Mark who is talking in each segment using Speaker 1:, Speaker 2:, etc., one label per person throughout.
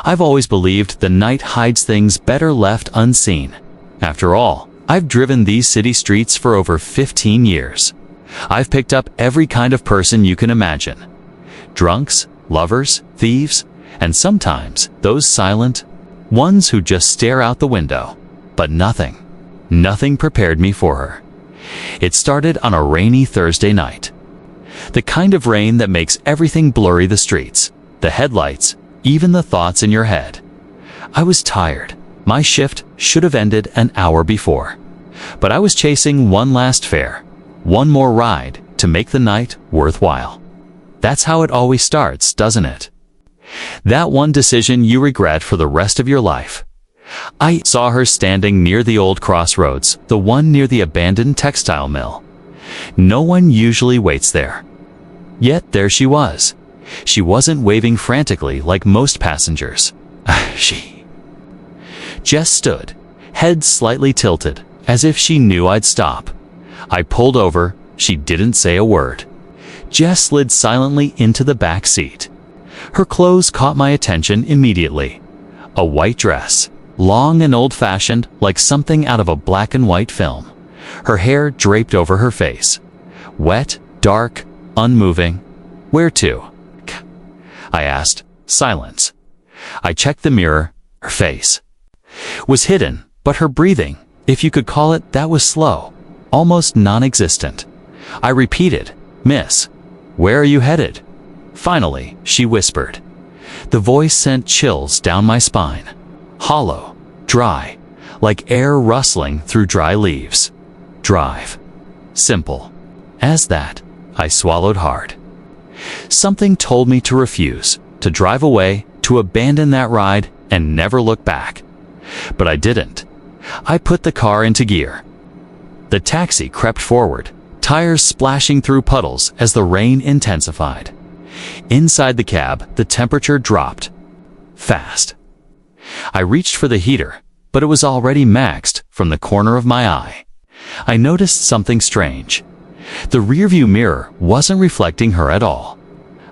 Speaker 1: I've always believed the night hides things better left unseen. After all, I've driven these city streets for over 15 years. I've picked up every kind of person you can imagine. Drunks, lovers, thieves, and sometimes those silent ones who just stare out the window. But nothing prepared me for her. It started on a rainy Thursday night. The kind of rain that makes everything blurry: the streets, the headlights, even the thoughts in your head. I was tired. My shift should have ended an hour before. But I was chasing one last fare, one more ride to make the night worthwhile. That's how it always starts, doesn't it? That one decision you regret for the rest of your life. I saw her standing near the old crossroads, the one near the abandoned textile mill. No one usually waits there. Yet there she was. She wasn't waving frantically like most passengers. She just stood, head slightly tilted, as if she knew I'd stop. I pulled over. She didn't say a word. Jess slid silently into the back seat. Her clothes caught my attention immediately. A white dress, long and old-fashioned, like something out of a black and white film. Her hair draped over her face. Wet, dark, unmoving. Where to? I asked. Silence. I checked the mirror. Her face was hidden, but her breathing, if you could call it that, was slow, almost non-existent. I repeated, "Miss, where are you headed?" Finally, she whispered. The voice sent chills down my spine. Hollow, dry, like air rustling through dry leaves. Drive. Simple as that. I swallowed hard. Something told me to refuse, to drive away, to abandon that ride and never look back. But I didn't. I put the car into gear. The taxi crept forward, tires splashing through puddles as the rain intensified. Inside the cab, the temperature dropped. Fast. I reached for the heater, but it was already maxed from the corner of my eye. I noticed something strange. The rearview mirror wasn't reflecting her at all.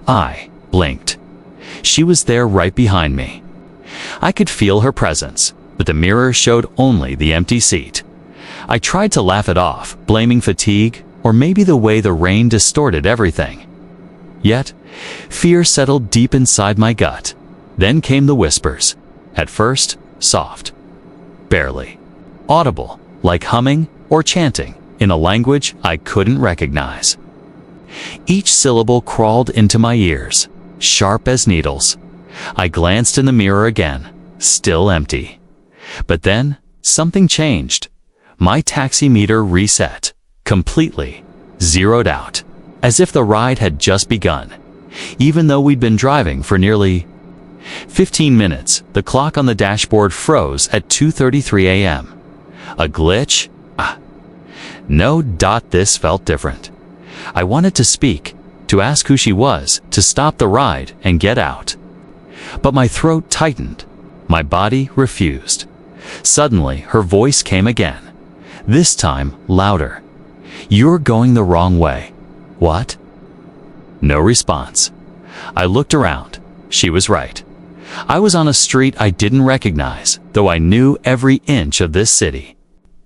Speaker 1: I blinked. She was there right behind me. I could feel her presence, but the mirror showed only the empty seat. I tried to laugh it off, blaming fatigue, or maybe the way the rain distorted everything. Yet, fear settled deep inside my gut. Then came the whispers. At first, soft. Barely audible, like humming or chanting in a language I couldn't recognize. Each syllable crawled into my ears, sharp as needles. I glanced in the mirror again, still empty. But then, something changed. My taxi meter reset, completely, zeroed out, as if the ride had just begun. Even though we'd been driving for nearly 15 minutes, the clock on the dashboard froze at 2:33 a.m. A glitch? No. This felt different. I wanted to speak, to ask who she was, to stop the ride and get out. But my throat tightened. My body refused. Suddenly, her voice came again. This time, louder. "You're going the wrong way." What? No response. I looked around. She was right. I was on a street I didn't recognize, though I knew every inch of this city.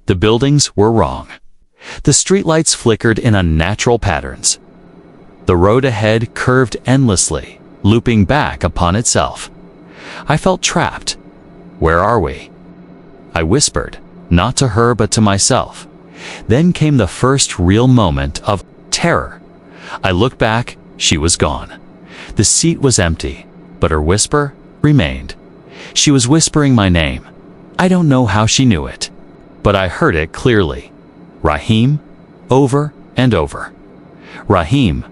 Speaker 1: The buildings were wrong. The streetlights flickered in unnatural patterns. The road ahead curved endlessly, looping back upon itself. I felt trapped. Where are we? I whispered, not to her but to myself. Then came the first real moment of terror. I looked back. She was gone. The seat was empty, but her whisper remained. She was whispering my name. I don't know how she knew it, but I heard it clearly. Raheem, over and over. Raheem.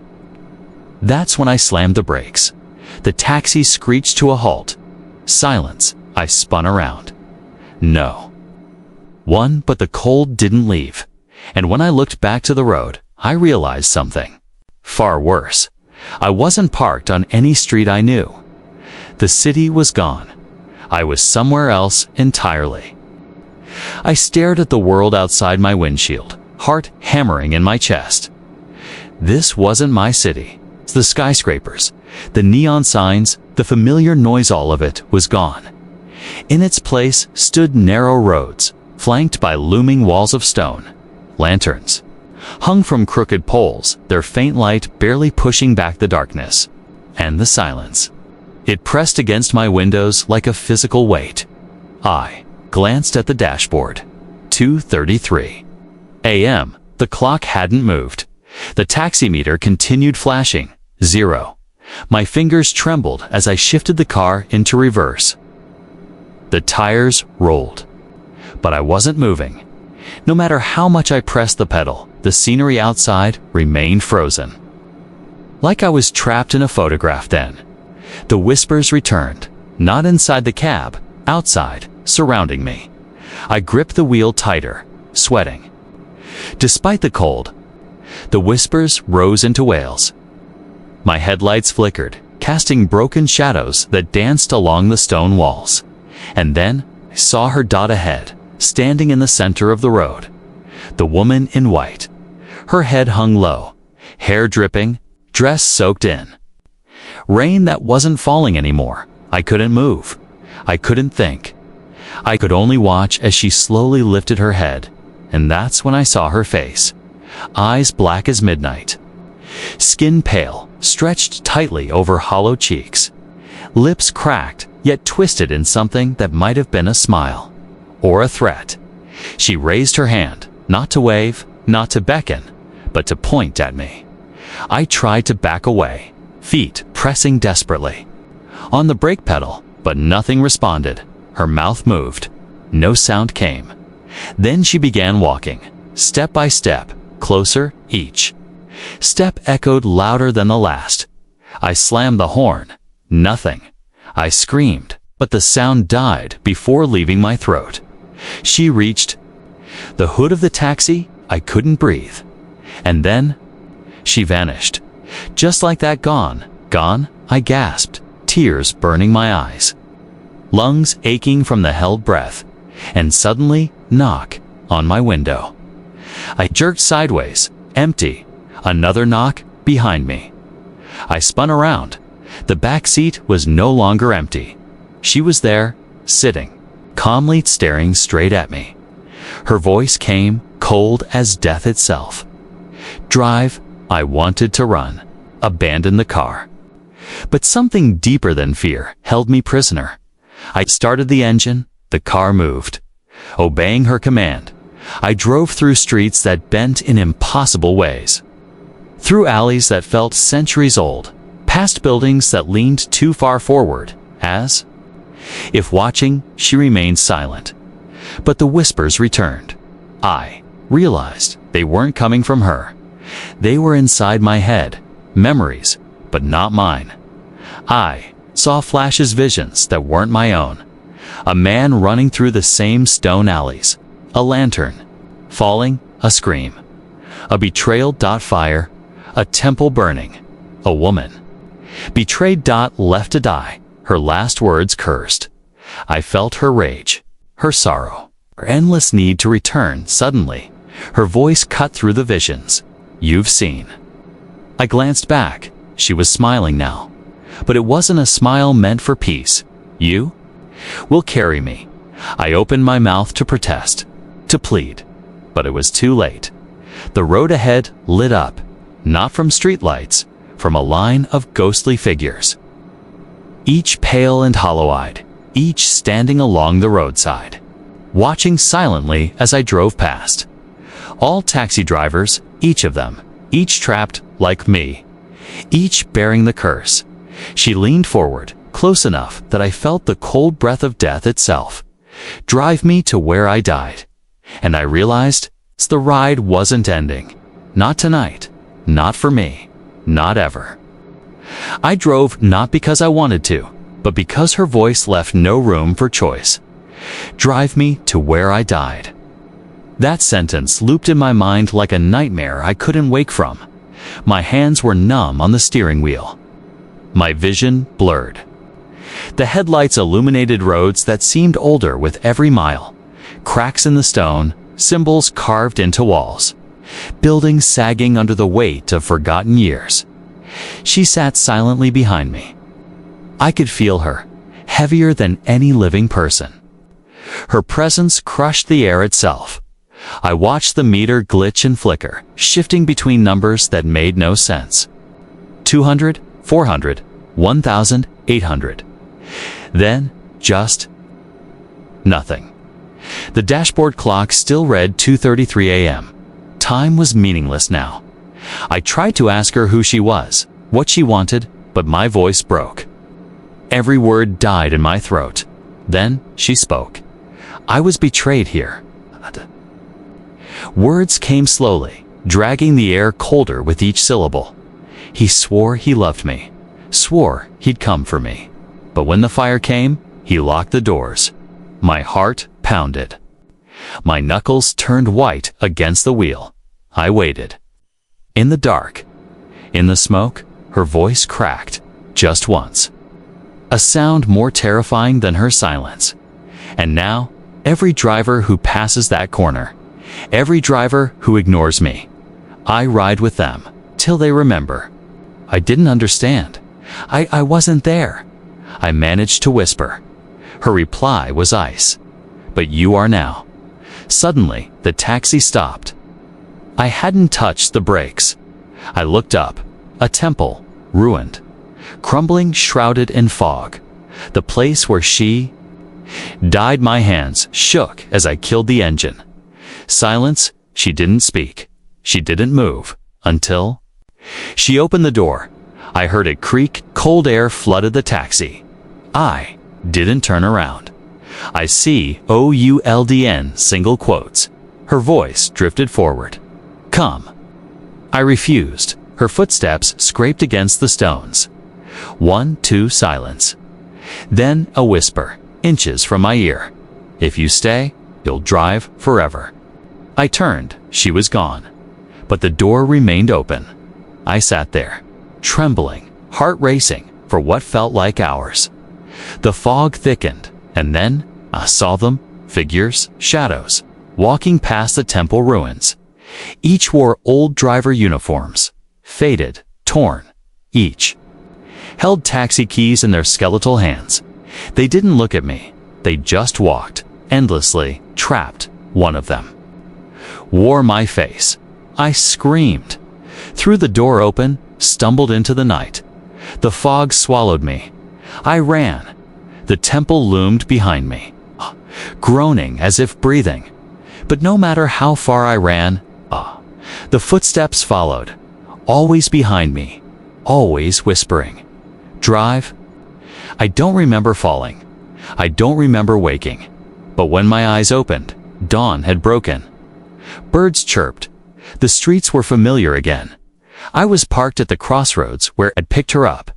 Speaker 1: That's when I slammed the brakes. The taxi screeched to a halt. Silence. I spun around. No one, but the cold didn't leave. And when I looked back to the road, I realized something far worse. I wasn't parked on any street I knew. The city was gone. I was somewhere else entirely. I stared at the world outside my windshield, heart hammering in my chest. This wasn't my city. The skyscrapers, the neon signs, the familiar noise, all of it was gone. In its place stood narrow roads, flanked by looming walls of stone, lanterns, hung from crooked poles, their faint light barely pushing back the darkness, and the silence. It pressed against my windows like a physical weight. I glanced at the dashboard. 2:33 a.m. The clock hadn't moved. The taximeter continued flashing. 0. My fingers trembled as I shifted the car into reverse. The tires rolled, but I wasn't moving. No matter how much I pressed the pedal, the scenery outside remained frozen. Like I was trapped in a photograph then. The whispers returned, not inside the cab, outside, surrounding me. I gripped the wheel tighter, sweating. Despite the cold, the whispers rose into wails. My headlights flickered, casting broken shadows that danced along the stone walls. And then I saw her dot ahead, standing in the center of the road. The woman in white. Her head hung low, hair dripping, dress soaked in. Rain that wasn't falling anymore. I couldn't move. I couldn't think. I could only watch as she slowly lifted her head, and that's when I saw her face. Eyes black as midnight. Skin pale, stretched tightly over hollow cheeks. Lips cracked, yet twisted in something that might have been a smile. Or a threat. She raised her hand, not to wave, not to beckon, but to point at me. I tried to back away, feet pressing desperately on the brake pedal, but nothing responded. Her mouth moved. No sound came. Then she began walking, step by step, closer each. Step echoed louder than the last. I slammed the horn. Nothing. I screamed, but the sound died before leaving my throat. She reached the hood of the taxi. I couldn't breathe. And then she vanished. Just like that, gone. Gone, I gasped, tears burning my eyes. Lungs aching from the held breath. And suddenly, knock on my window. I jerked sideways, empty. Another knock behind me. I spun around. The back seat was no longer empty. She was there, sitting, calmly staring straight at me. Her voice came, cold as death itself. Drive. I wanted to run, abandon the car. But something deeper than fear held me prisoner. I started the engine. The car moved. Obeying her command, I drove through streets that bent in impossible ways. Through alleys that felt centuries old, past buildings that leaned too far forward, as if watching, she remained silent. But the whispers returned. I realized they weren't coming from her. They were inside my head, memories, but not mine. I saw flashes, visions that weren't my own. A man running through the same stone alleys. A lantern. Falling. A scream. A betrayal. Fire. A temple burning. A woman. Betrayed. Left to die. Her last words cursed. I felt her rage. Her sorrow. Her endless need to return. Suddenly, her voice cut through the visions. You've seen. I glanced back. She was smiling now. But it wasn't a smile meant for peace. You will carry me. I opened my mouth to protest, to plead, but it was too late. The road ahead lit up, not from streetlights, from a line of ghostly figures. Each pale and hollow-eyed, each standing along the roadside, watching silently as I drove past. All taxi drivers, each of them, each trapped like me, each bearing the curse. She leaned forward, close enough that I felt the cold breath of death itself. Drive me to where I died. And I realized the ride wasn't ending. Not tonight. Not for me. Not ever. I drove not because I wanted to, but because her voice left no room for choice. Drive me to where I died. That sentence looped in my mind like a nightmare I couldn't wake from. My hands were numb on the steering wheel. My vision blurred. The headlights illuminated roads that seemed older with every mile. Cracks in the stone, symbols carved into walls. Buildings sagging under the weight of forgotten years. She sat silently behind me. I could feel her, heavier than any living person. Her presence crushed the air itself. I watched the meter glitch and flicker, shifting between numbers that made no sense. 200, 400, 1,000, 800. Then, just nothing. The dashboard clock still read 2:33 a.m. Time was meaningless now. I tried to ask her who she was, what she wanted, but my voice broke. Every word died in my throat. Then she spoke. I was betrayed here. Words came slowly, dragging the air colder with each syllable. He swore he loved me, swore he'd come for me. But when the fire came, he locked the doors. My heart pounded. My knuckles turned white against the wheel. I waited. In the dark, in the smoke, her voice cracked, just once. A sound more terrifying than her silence. And now, every driver who passes that corner, every driver who ignores me, I ride with them, till they remember. I didn't understand. I wasn't there. I managed to whisper. Her reply was ice. But you are now. Suddenly, the taxi stopped. I hadn't touched the brakes. I looked up. A temple, ruined, crumbling, shrouded in fog. The place where she died. My hands shook as I killed the engine. Silence. She didn't speak. She didn't move until she opened the door. I heard it creak. Cold air flooded the taxi. I didn't turn around. I see OULDN single quotes. Her voice drifted forward. Come. I refused. Her footsteps scraped against the stones. 1, 2, silence. Then a whisper, inches from my ear. If you stay, you'll drive forever. I turned. She was gone. But the door remained open. I sat there, trembling, heart racing for what felt like hours. The fog thickened, and then I saw them, figures, shadows, walking past the temple ruins. Each wore old driver uniforms, faded, torn. Each held taxi keys in their skeletal hands. They didn't look at me. They just walked, endlessly, trapped. One of them wore my face. I screamed. Threw the door open, stumbled into the night. The fog swallowed me. I ran. The temple loomed behind me, groaning as if breathing. But no matter how far I ran, the footsteps followed, always behind me, always whispering. Drive? I don't remember falling. I don't remember waking. But when my eyes opened, dawn had broken. Birds chirped. The streets were familiar again. I was parked at the crossroads where I'd picked her up.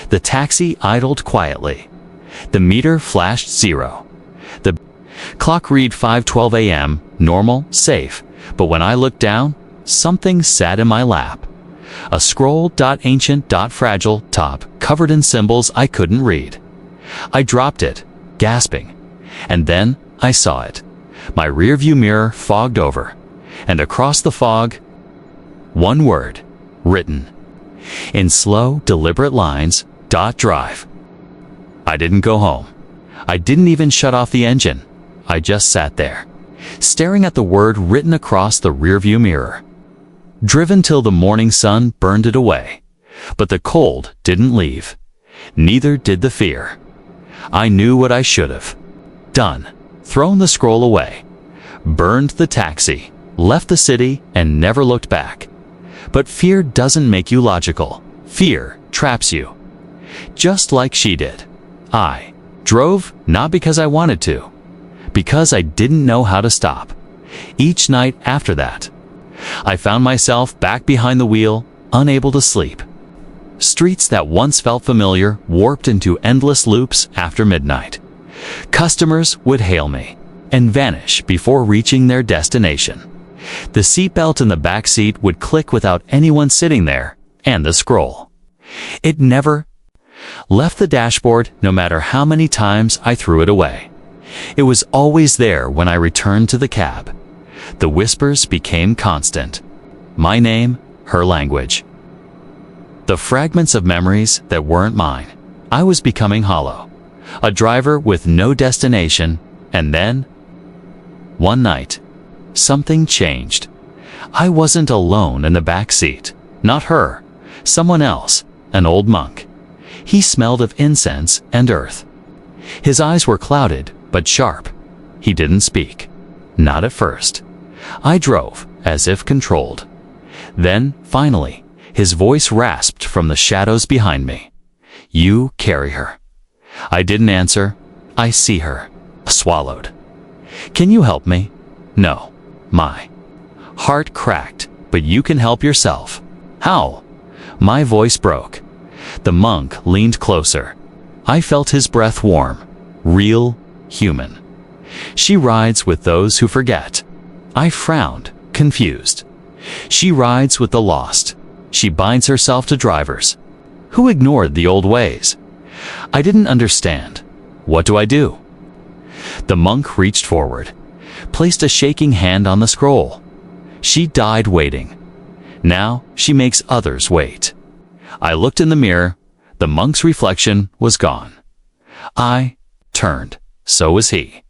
Speaker 1: The taxi idled quietly. The meter flashed 0. The clock read 5:12 a.m., normal, safe. But when I looked down, something sat in my lap. A scroll, ancient, fragile, top, covered in symbols I couldn't read. I dropped it, gasping. And then I saw it. My rearview mirror fogged over. And across the fog, one word, written in slow, deliberate lines, drive. I didn't go home. I didn't even shut off the engine. I just sat there, staring at the word written across the rearview mirror. Driven till the morning sun burned it away. But the cold didn't leave. Neither did the fear. I knew what I should have done. Thrown the scroll away. Burned the taxi. Left the city and never looked back. But fear doesn't make you logical. Fear traps you. Just like she did. I drove not because I wanted to, because I didn't know how to stop. Each night after that, I found myself back behind the wheel, unable to sleep. Streets that once felt familiar warped into endless loops after midnight. Customers would hail me and vanish before reaching their destination. The seatbelt in the back seat would click without anyone sitting there, and the scroll. It never left the dashboard, no matter how many times I threw it away. It was always there when I returned to the cab. The whispers became constant. My name, her language. The fragments of memories that weren't mine. I was becoming hollow. A driver with no destination, and then, one night, something changed. I wasn't alone in the back seat. Not her. Someone else. An old monk. He smelled of incense and earth. His eyes were clouded, but sharp. He didn't speak. Not at first. I drove, as if controlled. Then, finally, his voice rasped from the shadows behind me. "You carry her." I didn't answer. "I see her." Swallowed. "Can you help me?" "No." My heart cracked. "But you can help yourself." "How?" My voice broke. The monk leaned closer. I felt his breath warm, real, human. "She rides with those who forget." I frowned, confused. "She rides with the lost. She binds herself to drivers who ignored the old ways." I didn't understand. "What do I do?" The monk reached forward, placed a shaking hand on the scroll. "She died waiting. Now she makes others wait." I looked in the mirror. The monk's reflection was gone. I turned. So was he.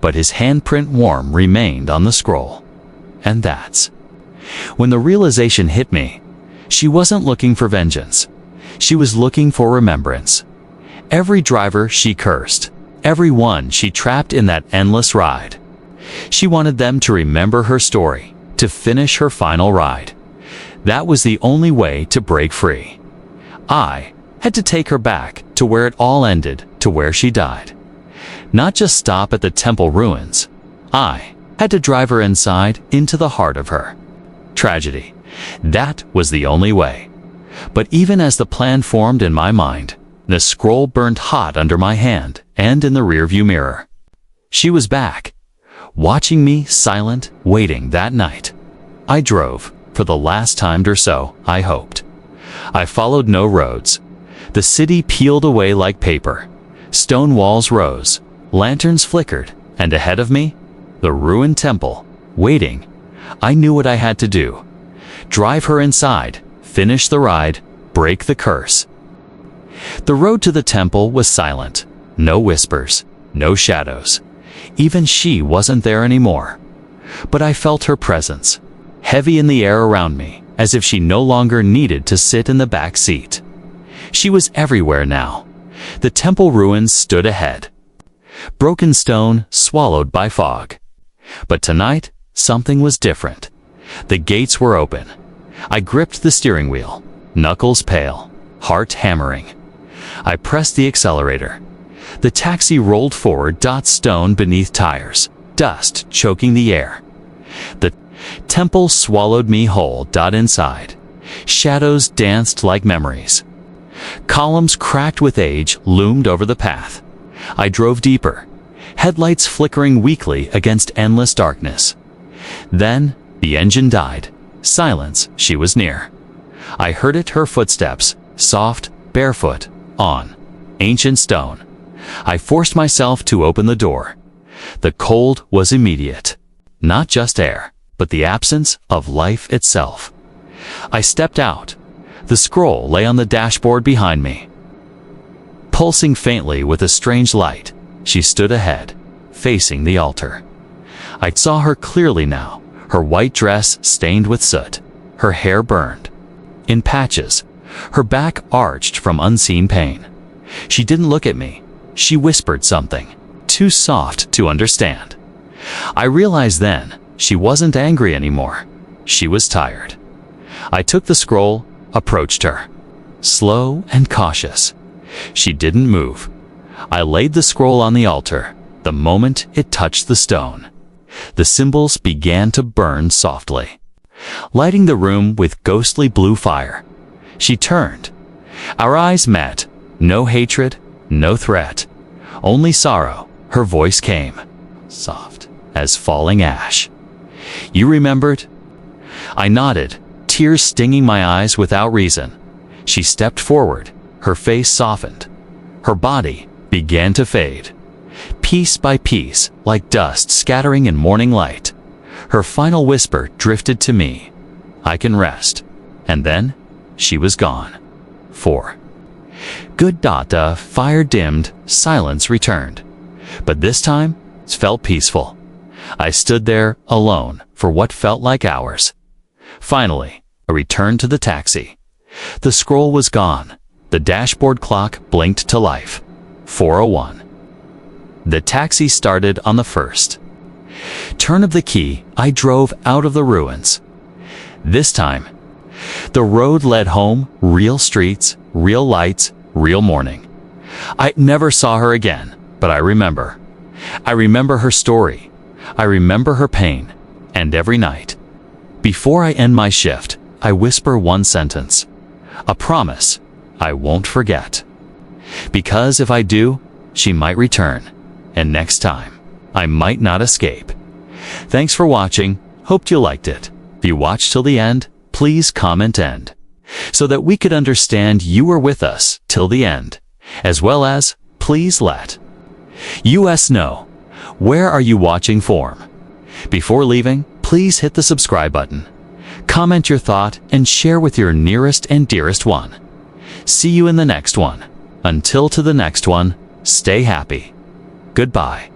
Speaker 1: But his handprint warm remained on the scroll. And that's when the realization hit me. She wasn't looking for vengeance. She was looking for remembrance. Every driver she cursed, every one she trapped in that endless ride. She wanted them to remember her story, to finish her final ride. That was the only way to break free. I had to take her back to where it all ended, to where she died. Not just stop at the temple ruins. I had to drive her inside, into the heart of her tragedy. That was the only way. But even as the plan formed in my mind, the scroll burned hot under my hand and in the rearview mirror. She was back, watching me, silent, waiting that night. I drove, for the last time or so, I hoped. I followed no roads. The city peeled away like paper. Stone walls rose, lanterns flickered, and ahead of me, the ruined temple, waiting. I knew what I had to do. Drive her inside, finish the ride, break the curse. The road to the temple was silent. No whispers, no shadows. Even she wasn't there anymore. But I felt her presence, heavy in the air around me, as if she no longer needed to sit in the back seat. She was everywhere now. The temple ruins stood ahead. Broken stone swallowed by fog. But tonight, something was different. The gates were open. I gripped the steering wheel, knuckles pale, heart hammering. I pressed the accelerator. The taxi rolled forward, stone beneath tires, dust choking the air. The temple swallowed me whole, inside. Shadows danced like memories. Columns cracked with age loomed over the path. I drove deeper, headlights flickering weakly against endless darkness. Then the engine died. Silence, she was near. I heard it, her footsteps, soft, barefoot, on ancient stone. I forced myself to open the door. The cold was immediate. Not just air, but the absence of life itself. I stepped out. The scroll lay on the dashboard behind me. Pulsing faintly with a strange light, she stood ahead, facing the altar. I saw her clearly now, her white dress stained with soot, her hair burned in patches, her back arched from unseen pain. She didn't look at me. She whispered something, too soft to understand. I realized then she wasn't angry anymore. She was tired. I took the scroll, approached her, slow and cautious. She didn't move. I laid the scroll on the altar. The moment it touched the stone, the symbols began to burn softly, lighting the room with ghostly blue fire. She turned. Our eyes met. No hatred, no threat, only sorrow. Her voice came, soft as falling ash. "You remembered?" I nodded, tears stinging my eyes without reason. She stepped forward, her face softened. Her body began to fade, piece by piece, like dust scattering in morning light. Her final whisper drifted to me, "I can rest." And then she was gone. 4. Good. The fire dimmed, silence returned. But this time, it felt peaceful. I stood there, alone, for what felt like hours. Finally, I returned to the taxi. The scroll was gone. The dashboard clock blinked to life. 4:01. The taxi started on the first turn of the key. I drove out of the ruins. This time, the road led home, real streets, real lights, real morning. I never saw her again, but I remember. I remember her story. I remember her pain. And every night, before I end my shift, I whisper one sentence. A promise I won't forget. Because if I do, she might return. And next time, I might not escape. Thanks for watching. Hoped you liked it. If you watched till the end, please comment "end," so that we could understand you were with us till the end, as well as please let us know where are you watching from. Before leaving, please hit the subscribe button, comment your thought, and share with your nearest and dearest one. See you in the next one. Until to the next one, stay happy. Goodbye.